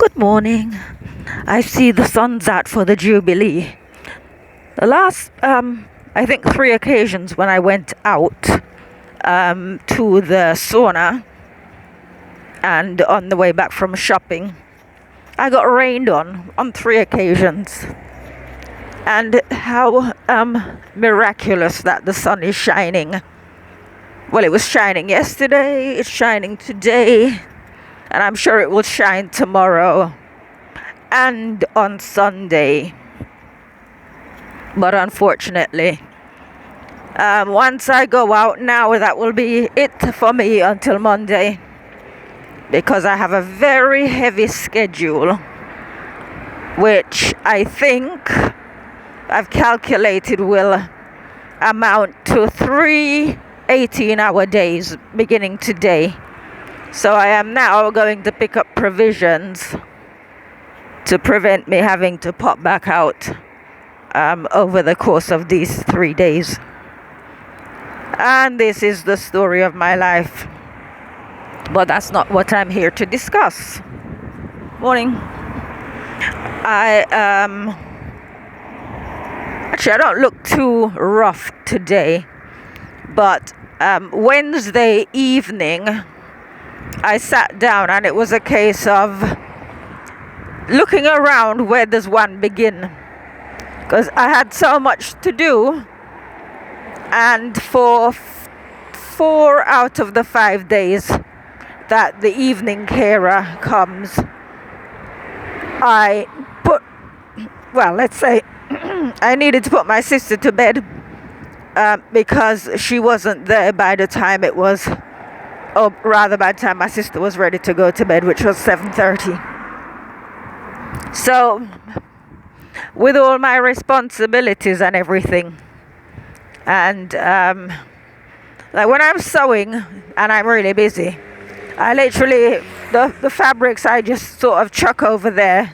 Good morning. I see the sun's out for the Jubilee. The last, I think 3 occasions when I went out to the sauna and on the way back from shopping, I got rained on 3 occasions. And how miraculous that the sun is shining. Well, it was shining yesterday, it's shining today, and I'm sure it will shine tomorrow and on Sunday. But unfortunately, once I go out now, that will be it for me until Monday, because I have a very heavy schedule, which I think I've calculated will amount to 3 18-hour days beginning today. So I am now going to pick up provisions to prevent me having to pop back out over the course of these 3 days. And this is the story of my life. But that's not what I'm here to discuss. Morning. Actually, I don't look too rough today, but Wednesday evening I sat down and it was a case of looking around, where does one begin? Because I had so much to do, and for 4 out of the 5 days that the evening carer comes, let's say I needed to put my sister to bed because she wasn't there by the time it was, or rather by the time my sister was ready to go to bed, which was 7:30. So with all my responsibilities and everything, and like when I'm sewing and I'm really busy, I literally, the fabrics I just sort of chuck over there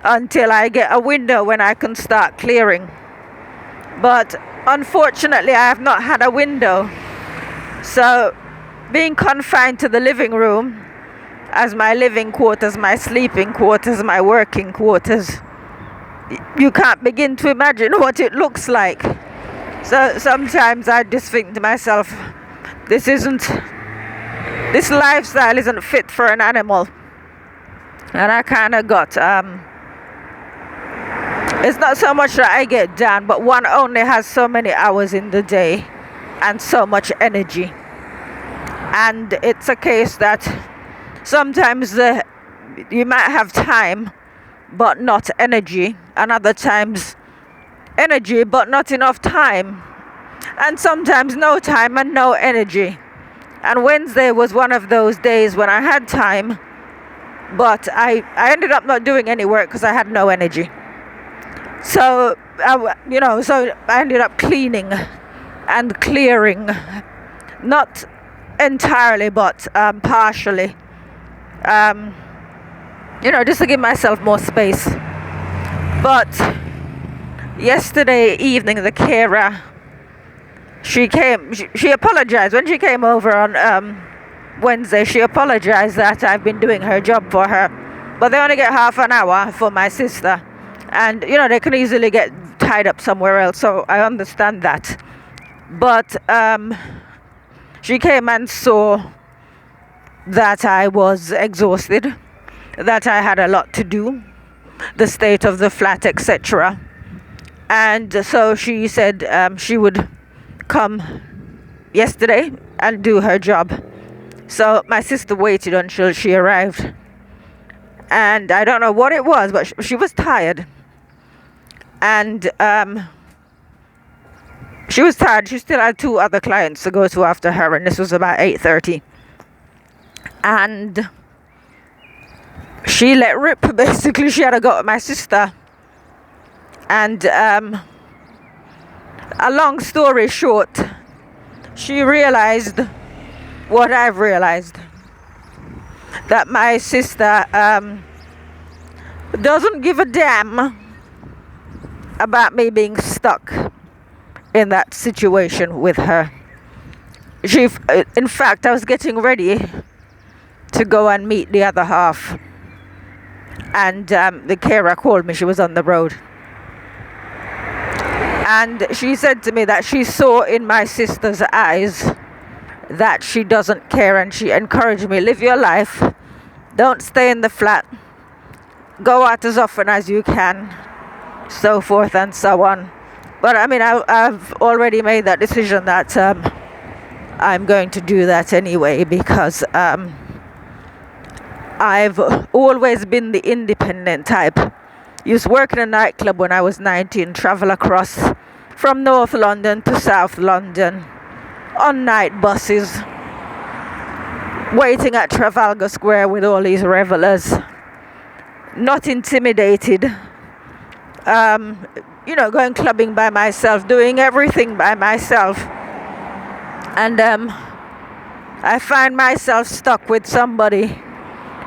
until I get a window when I can start clearing. But unfortunately I have not had a window, so being confined to the living room as my living quarters, my sleeping quarters, my working quarters, you can't begin to imagine what it looks like. So sometimes I just think to myself, this lifestyle isn't fit for an animal. And I kind of got it's not so much that I get down, but one only has so many hours in the day and so much energy. And it's a case that sometimes you might have time but not energy, and other times energy but not enough time, and sometimes no time and no energy. And Wednesday was one of those days when I had time, but I ended up not doing any work because I had no energy. So I ended up cleaning and clearing, not entirely but partially, just to give myself more space. But yesterday evening the carer, she apologized when she came over on Wednesday. She apologized that I've been doing her job for her, but they only get half an hour for my sister, and they can easily get tied up somewhere else, so I understand that. But she came and saw that I was exhausted, that I had a lot to do, the state of the flat, etc. And so she said she would come yesterday and do her job. So my sister waited until she arrived, and I don't know what it was, but she was tired. And she was tired. She still had 2 other clients to go to after her, and this was about 8:30. And she let rip, basically. She had to go to my sister. And a long story short, she realized what I've realized, that my sister doesn't give a damn about me being stuck in that situation with her. In fact, I was getting ready to go and meet the other half, and the carer called me. She was on the road, and she said to me that she saw in my sister's eyes that she doesn't care, and she encouraged me, live your life, don't stay in the flat, go out as often as you can, so forth and so on. But I mean, I've already made that decision that I'm going to do that anyway, because I've always been the independent type. Used to work in a nightclub when I was 19, travel across from North London to South London on night buses, waiting at Trafalgar Square with all these revelers, not intimidated, going clubbing by myself, doing everything by myself. And I find myself stuck with somebody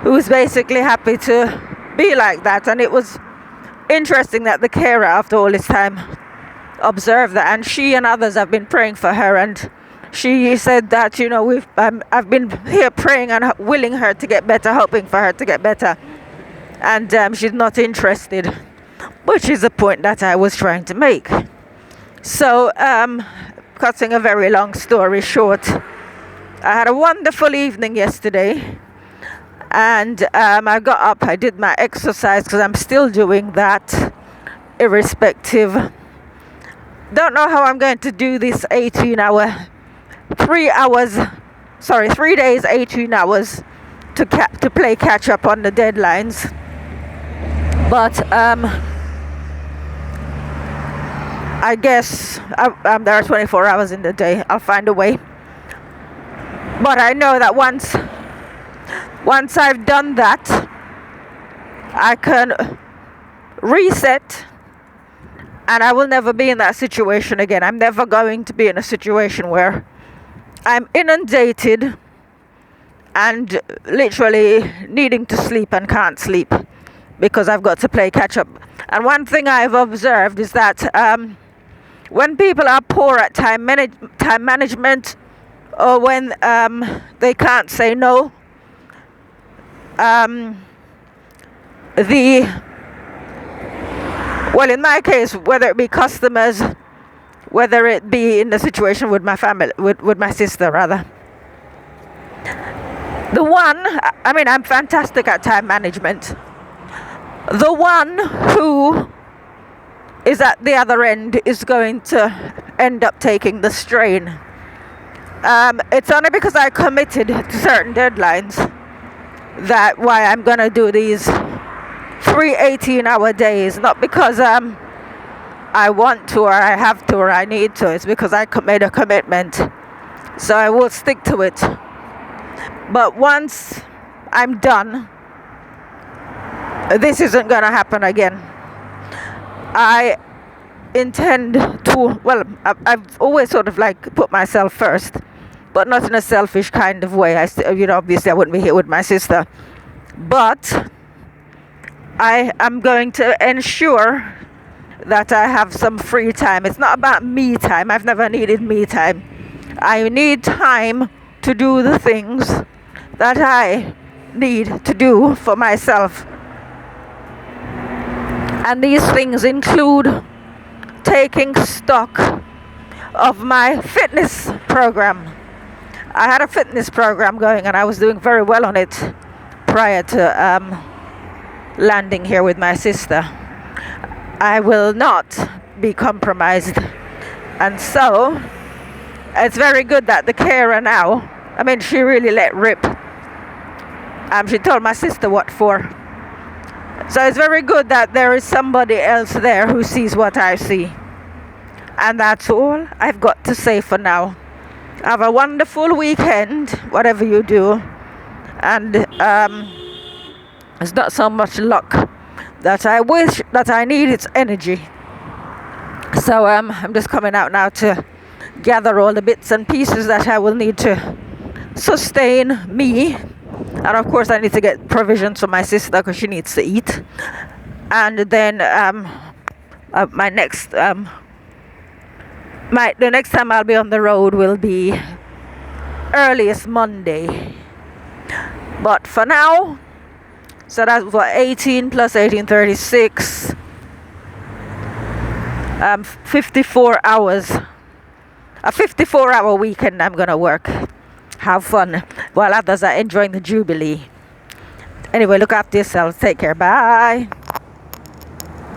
who's basically happy to be like that. And it was interesting that the carer, after all this time, observed that, and she and others have been praying for her, and she said that, I've been here praying and willing her to get better, hoping for her to get better, and she's not interested, which is the point that I was trying to make. So, cutting a very long story short, I had a wonderful evening yesterday, and I got up, I did my exercise, because I'm still doing that, irrespective. Don't know how I'm going to do this 3 days, 18 hours to play catch up on the deadlines. But I guess there are 24 hours in the day. I'll find a way. But I know that once I've done that, I can reset, and I will never be in that situation again. I'm never going to be in a situation where I'm inundated and literally needing to sleep and can't sleep because I've got to play catch up. And one thing I've observed is that when people are poor at time management, or when they can't say no, in my case, whether it be customers, whether it be in the situation with my family, with my sister rather. I'm fantastic at time management. The one who is at the other end is going to end up taking the strain. It's only because I committed to certain deadlines that why I'm going to do these 3 18-hour days, not because I want to or I have to or I need to. It's because I made a commitment, so I will stick to it. But once I'm done, this isn't going to happen again. I intend to, I've always sort of like put myself first, but not in a selfish kind of way. Obviously I wouldn't be here with my sister, but I am going to ensure that I have some free time. It's not about me time. I've never needed me time. I need time to do the things that I need to do for myself. And these things include taking stock of my fitness program. I had a fitness program going and I was doing very well on it prior to landing here with my sister. I will not be compromised, and so it's very good that the carer now, she really let rip. She told my sister what for. So it's very good that there is somebody else there who sees what I see. And that's all I've got to say for now. Have a wonderful weekend, whatever you do. And it's not so much luck that I wish that I need, it's energy. So I'm just coming out now to gather all the bits and pieces that I will need to sustain me. And of course I need to get provisions for my sister because she needs to eat. And then the next time I'll be on the road will be earliest Monday. But for now, So that's what, 18 plus 18, 36. 54 hours. A 54-hour weekend I'm gonna work. Have fun while others are enjoying the Jubilee. Anyway, look after yourselves. Take care. Bye.